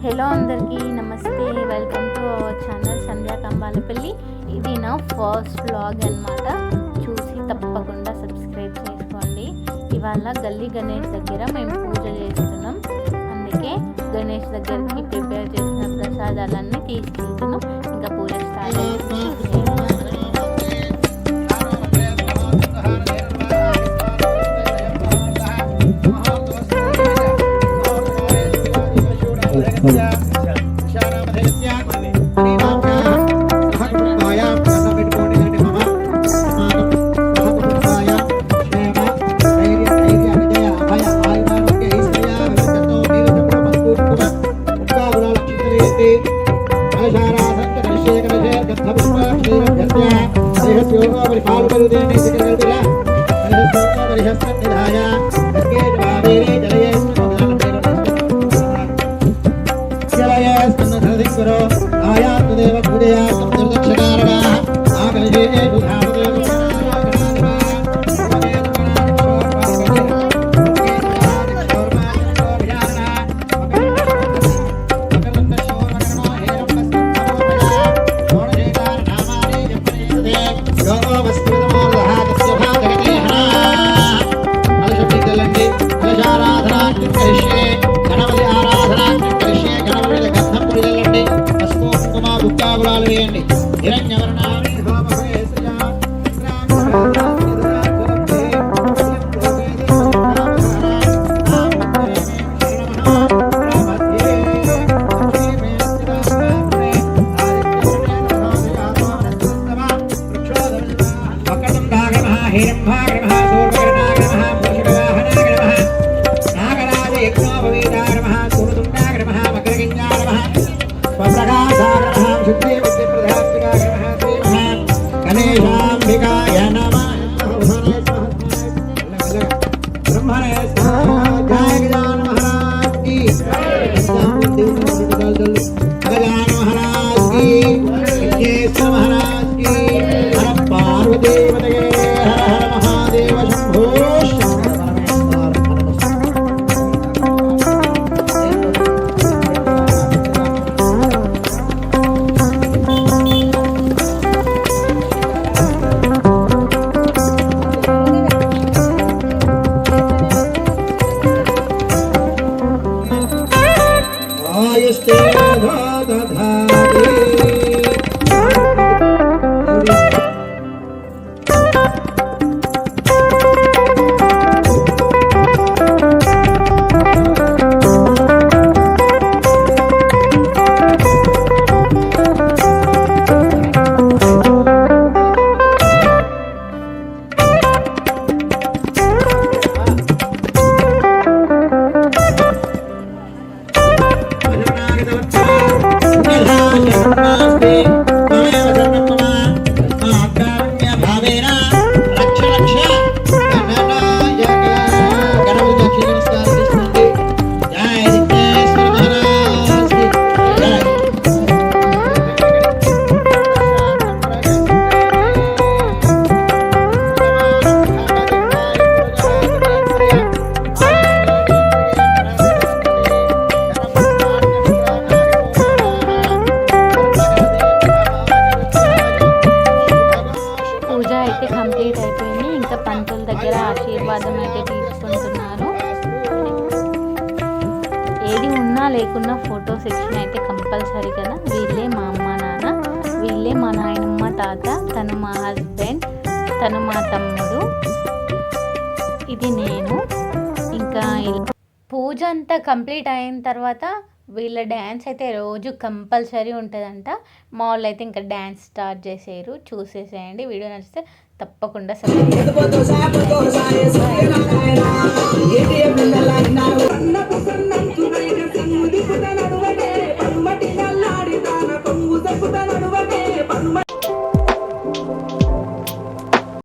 Hello అందరికీ నమస్తే, welcome to our channel సంధ్యా కంబాలపల్లి. ఇది నా ఫస్ట్ వ్లాగ్ అన్నమాట. చూసి తప్పకుండా సబ్స్క్రైబ్ చేసుకోండి. ఇవాళ గల్లీ గణేష్ దగ్గర మేము పూజ చేస్తున్నాం. అందుకే గణేష్ దగ్గరికి ప్రిపేర్ చేసిన ప్రసాదాలన్నీ తీసుకెళ్తున్నాం. ఇంకా పూజ స్టార్ట్ అవుతుంది. కంప్లీట్ అయిపోయింది. ఇంకా పంతుల దగ్గర ఆశీర్వాదం అయితే తీసుకుంటున్నారు. ఏది ఉన్నా లేకున్నా ఫోటో సెక్షన్ అయితే కంపల్సరీ కదా. వీళ్ళే మా అమ్మ నాన్న, వీళ్ళే మా నాయనమ్మ తాత, తను మా హస్బెండ్, తను మా తమ్ముడు, ఇది నేను. ఇంకా పూజ అంతా కంప్లీట్ అయిన తర్వాత వీళ్ళ డ్యాన్స్ అయితే రోజు కంపల్సరీ ఉంటుందంట. మా వాళ్ళు అయితే ఇంకా డ్యాన్స్ స్టార్ట్ చేసేరు. చూసేసేయండి. వీడియో నచ్చితే తప్పకుండా సబ్స్క్రైబ్